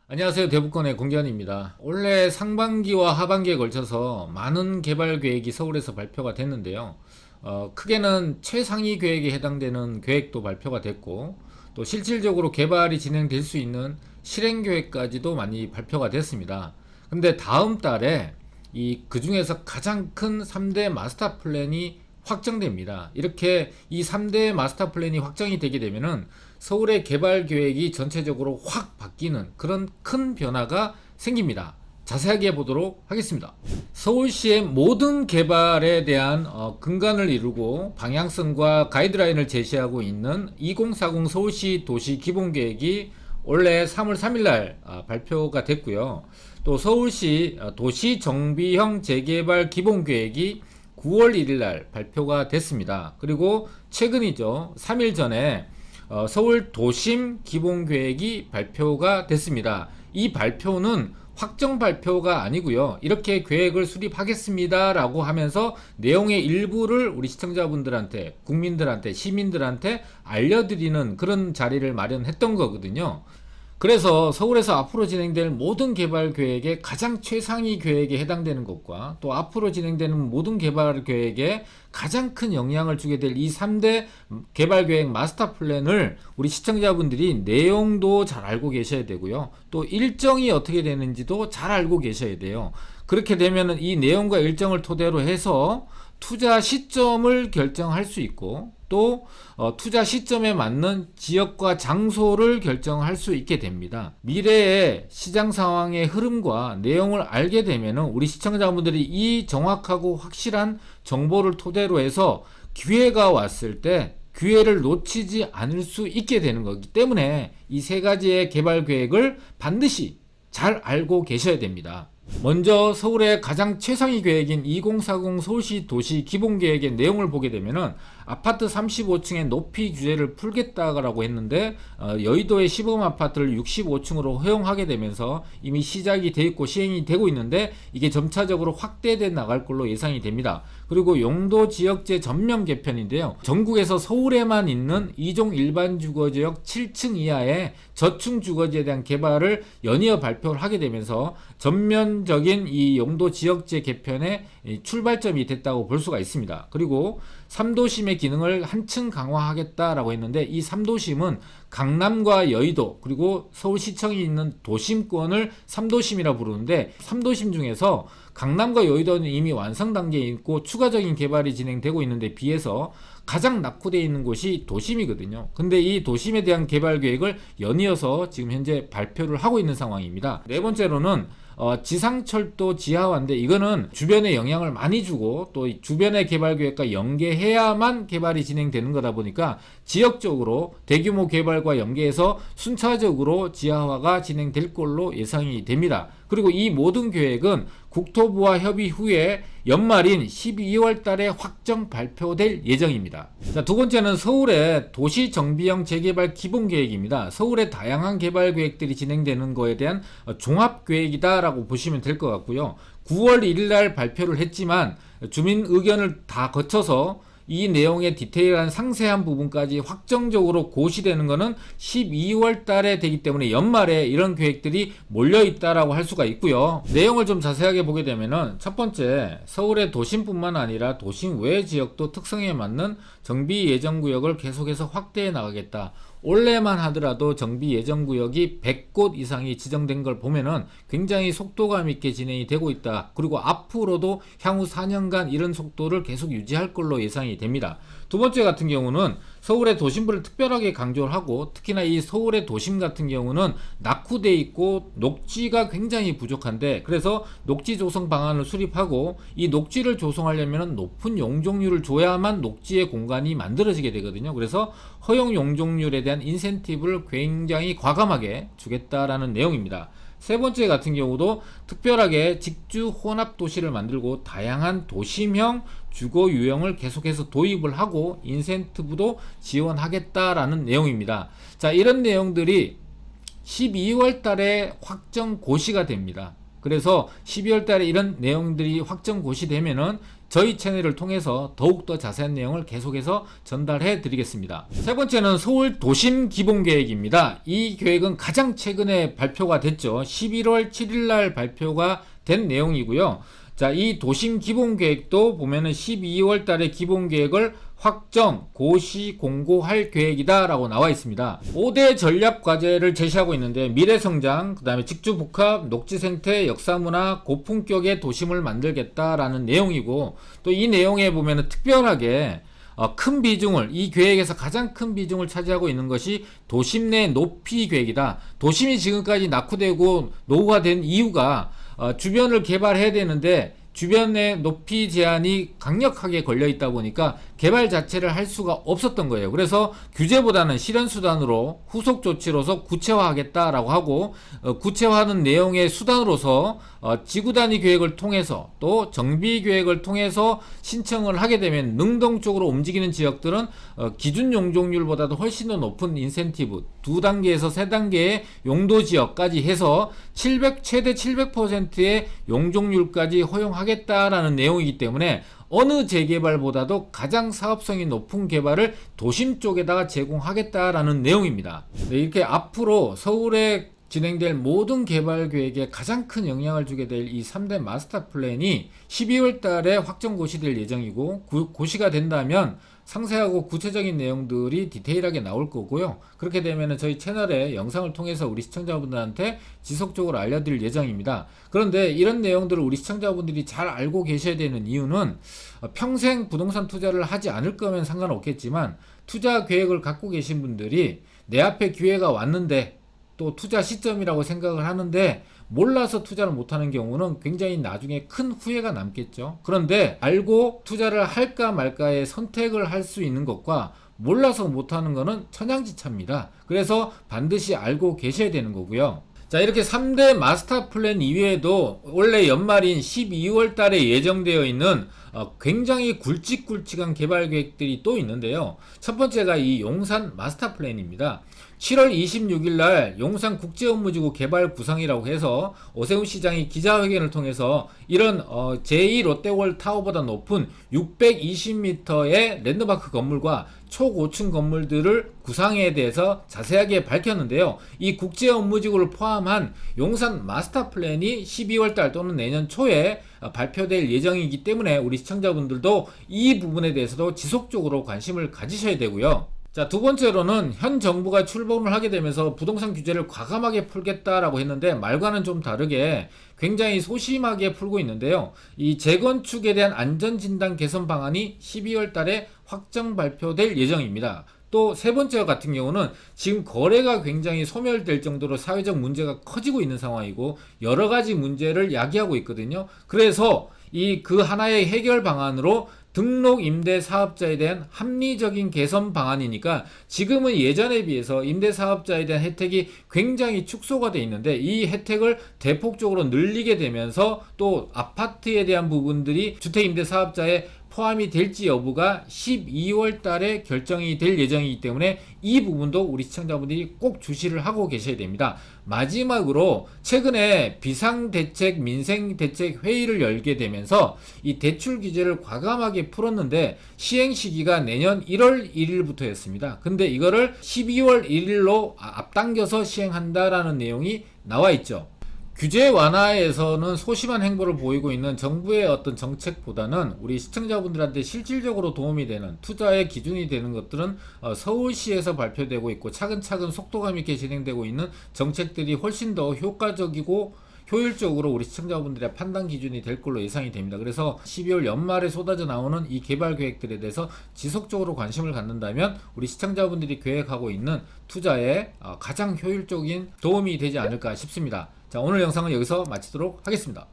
안녕하세요. 대북권의 공견입니다. 올해 상반기와 하반기에 걸쳐서 많은 개발 계획이 서울에서 발표가 됐는데요. 크게는 최상위 계획에 해당되는 계획도 발표가 됐고, 또 실질적으로 개발이 진행될 수 있는 실행 계획까지도 많이 발표가 됐습니다. 근데 다음 달에 그 중에서 가장 큰 3대 마스터 플랜이 확정됩니다. 이렇게 이 3대 마스터 플랜이 확정이 되게 되면은 서울의 개발 계획이 전체적으로 확 바뀌는 그런 큰 변화가 생깁니다. 자세하게 보도록 하겠습니다. 서울시의 모든 개발에 대한 근간을 이루고 방향성과 가이드라인을 제시하고 있는 2040 서울시 도시 기본계획이 올해 3월 3일 날 발표가 됐고요. 또 서울시 도시 정비형 재개발 기본계획이 9월 1일 날 발표가 됐습니다. 그리고 최근이죠. 3일 전에 서울 도심 기본계획이 발표가 됐습니다. 이 발표는 확정 발표가 아니고요. 이렇게 계획을 수립하겠습니다 라고 하면서 내용의 일부를 우리 시청자분들한테, 국민들한테, 시민들한테 알려드리는 그런 자리를 마련했던 거거든요. 그래서 서울에서 앞으로 진행될 모든 개발 계획의 가장 최상위 계획에 해당되는 것과 또 앞으로 진행되는 모든 개발 계획에 가장 큰 영향을 주게 될 이 3대 개발 계획 마스터 플랜을 우리 시청자분들이 내용도 잘 알고 계셔야 되고요. 또 일정이 어떻게 되는지도 잘 알고 계셔야 돼요. 그렇게 되면 이 내용과 일정을 토대로 해서 투자 시점을 결정할 수 있고 또 투자 시점에 맞는 지역과 장소를 결정할 수 있게 됩니다. 미래의 시장 상황의 흐름과 내용을 알게 되면 우리 시청자분들이 이 정확하고 확실한 정보를 토대로 해서 기회가 왔을 때 기회를 놓치지 않을 수 있게 되는 거기 때문에 이 세 가지의 개발 계획을 반드시 잘 알고 계셔야 됩니다. 먼저 서울의 가장 최상위 계획인 2040 서울시 도시 기본계획의 내용을 보게 되면은 아파트 35층의 높이 규제를 풀겠다라고 했는데 여의도의 시범 아파트를 65층으로 허용하게 되면서 이미 시작이 돼 있고 시행이 되고 있는데 이게 점차적으로 확대돼 나갈 걸로 예상이 됩니다. 그리고 용도 지역제 전면 개편인데요. 전국에서 서울에만 있는 2종 일반 주거지역 7층 이하의 저층 주거지에 대한 개발을 연이어 발표를 하게 되면서 전면적인 이 용도 지역제 개편의 출발점이 됐다고 볼 수가 있습니다. 그리고 3도심의 기능을 한층 강화하겠다라고 했는데 이 3도심은 강남과 여의도 그리고 서울시청이 있는 도심권을 3도심이라 부르는데 3도심 중에서 강남과 여의도는 이미 완성 단계에 있고 추가적인 개발이 진행되고 있는데 비해서 가장 낙후되어 있는 곳이 도심이거든요. 근데 이 도심에 대한 개발 계획을 연이어서 지금 현재 발표를 하고 있는 상황입니다. 네 번째로는 지상철도 지하화인데 이거는 주변에 영향을 많이 주고 또 주변의 개발 계획과 연계해야만 개발이 진행되는 거다 보니까 지역적으로 대규모 개발과 연계해서 순차적으로 지하화가 진행될 걸로 예상이 됩니다. 그리고 이 모든 계획은 국토부와 협의 후에 연말인 12월 달에 확정 발표될 예정입니다. 자, 두 번째는 서울의 도시 정비형 재개발 기본 계획입니다. 서울의 다양한 개발 계획들이 진행되는 거에 대한 종합 계획이다라고 보시면 될 것 같고요. 9월 1일 날 발표를 했지만 주민 의견을 다 거쳐서 이 내용의 디테일한 상세한 부분까지 확정적으로 고시되는 것은 12월 달에 되기 때문에 연말에 이런 계획들이 몰려 있다라고 할 수가 있고요. 내용을 좀 자세하게 보게 되면은 첫 번째, 서울의 도심뿐만 아니라 도심 외 지역도 특성에 맞는 정비 예정 구역을 계속해서 확대해 나가겠다. 올해만 하더라도 정비 예정 구역이 100곳 이상이 지정된 걸 보면은 굉장히 속도감 있게 진행이 되고 있다. 그리고 앞으로도 향후 4년간 이런 속도를 계속 유지할 걸로 예상이 됩니다. 두 번째 같은 경우는 서울의 도심부를 특별하게 강조를 하고 특히나 이 서울의 도심 같은 경우는 낙후돼 있고 녹지가 굉장히 부족한데 그래서 녹지 조성 방안을 수립하고 이 녹지를 조성하려면 높은 용적률을 줘야만 녹지의 공간이 만들어지게 되거든요. 그래서 허용 용적률에 대한 인센티브를 굉장히 과감하게 주겠다라는 내용입니다. 세 번째 같은 경우도 특별하게 직주 혼합 도시를 만들고 다양한 도심형 주거 유형을 계속해서 도입을 하고 인센티브도 지원하겠다라는 내용입니다. 자, 이런 내용들이 12월 달에 확정 고시가 됩니다. 그래서 12월 달에 이런 내용들이 확정 고시되면은 저희 채널을 통해서 더욱더 자세한 내용을 계속해서 전달해 드리겠습니다. 세 번째는 서울 도심 기본 계획입니다. 이 계획은 가장 최근에 발표가 됐죠. 11월 7일 날 발표가 된 내용이고요. 자, 이 도심 기본 계획도 보면은 12월 달에 기본 계획을 확정, 고시, 공고할 계획이다 라고 나와 있습니다. 5대 전략 과제를 제시하고 있는데 미래성장, 그 다음에 직주복합, 녹지생태, 역사문화, 고품격의 도심을 만들겠다라는 내용이고, 또 이 내용에 보면은 특별하게 큰 비중을, 이 계획에서 가장 큰 비중을 차지하고 있는 것이 도심 내 높이 계획이다. 도심이 지금까지 낙후되고 노후화된 이유가 주변을 개발해야 되는데 주변에 높이 제한이 강력하게 걸려 있다 보니까 개발 자체를 할 수가 없었던 거예요. 그래서 규제보다는 실현수단으로 후속 조치로서 구체화하겠다라고 하고, 구체화하는 내용의 수단으로서 지구 단위 계획을 통해서 또 정비 계획을 통해서 신청을 하게 되면 능동 쪽으로 움직이는 지역들은 기준 용적률보다도 훨씬 더 높은 인센티브 2단계에서 3단계의 용도 지역까지 해서 최대 700%의 용적률까지 허용하겠다라는 내용이기 때문에 어느 재개발보다도 가장 사업성이 높은 개발을 도심 쪽에다가 제공하겠다라는 내용입니다. 네, 이렇게 앞으로 서울에 진행될 모든 개발 계획에 가장 큰 영향을 주게 될 이 3대 마스터 플랜이 12월 달에 확정 고시될 예정이고, 고시가 된다면 상세하고 구체적인 내용들이 디테일하게 나올 거고요. 그렇게 되면 저희 채널에 영상을 통해서 우리 시청자분들한테 지속적으로 알려드릴 예정입니다. 그런데 이런 내용들을 우리 시청자분들이 잘 알고 계셔야 되는 이유는, 평생 부동산 투자를 하지 않을 거면 상관없겠지만 투자 계획을 갖고 계신 분들이 내 앞에 기회가 왔는데 또 투자 시점이라고 생각을 하는데 몰라서 투자를 못하는 경우는 굉장히 나중에 큰 후회가 남겠죠. 그런데 알고 투자를 할까 말까의 선택을 할 수 있는 것과 몰라서 못하는 것은 천양지차입니다. 그래서 반드시 알고 계셔야 되는 거고요. 자, 이렇게 3대 마스터 플랜 이외에도 원래 연말인 12월 달에 예정되어 있는 굉장히 굵직굵직한 개발 계획들이 또 있는데요. 첫 번째가 이 용산 마스터 플랜입니다. 7월 26일 날 용산 국제업무지구 개발 구상이라고 해서 오세훈 시장이 기자회견을 통해서 이런 제2 롯데월 타워보다 높은 620m의 랜드마크 건물과 초고층 건물들을 구상에 대해서 자세하게 밝혔는데요. 이 국제업무지구를 포함한 용산 마스터 플랜이 12월 달 또는 내년 초에 발표될 예정이기 때문에 우리 시청자분들도 이 부분에 대해서도 지속적으로 관심을 가지셔야 되고요. 자, 두 번째로는 현 정부가 출범을 하게 되면서 부동산 규제를 과감하게 풀겠다라고 했는데 말과는 좀 다르게 굉장히 소심하게 풀고 있는데요. 이 재건축에 대한 안전진단 개선 방안이 12월 달에 확정 발표될 예정입니다. 또 세 번째 같은 경우는 지금 거래가 굉장히 소멸될 정도로 사회적 문제가 커지고 있는 상황이고 여러 가지 문제를 야기하고 있거든요. 그래서 그 하나의 해결 방안으로 등록 임대 사업자에 대한 합리적인 개선 방안이니까 지금은 예전에 비해서 임대 사업자에 대한 혜택이 굉장히 축소가 돼 있는데 이 혜택을 대폭적으로 늘리게 되면서 또 아파트에 대한 부분들이 주택 임대 사업자에 포함이 될지 여부가 12월 달에 결정이 될 예정이기 때문에 이 부분도 우리 시청자분들이 꼭 주시를 하고 계셔야 됩니다. 마지막으로 최근에 비상대책 민생대책 회의를 열게 되면서 이 대출 규제를 과감하게 풀었는데 시행 시기가 내년 1월 1일부터였습니다. 근데 이거를 12월 1일로 앞당겨서 시행한다라는 내용이 나와 있죠. 규제 완화에서는 소심한 행보를 보이고 있는 정부의 어떤 정책보다는 우리 시청자분들한테 실질적으로 도움이 되는 투자의 기준이 되는 것들은 서울시에서 발표되고 있고 차근차근 속도감 있게 진행되고 있는 정책들이 훨씬 더 효과적이고 효율적으로 우리 시청자분들의 판단 기준이 될 걸로 예상이 됩니다. 그래서 12월 연말에 쏟아져 나오는 이 개발 계획들에 대해서 지속적으로 관심을 갖는다면 우리 시청자분들이 계획하고 있는 투자에 가장 효율적인 도움이 되지 않을까 싶습니다. 자, 오늘 영상은 여기서 마치도록 하겠습니다.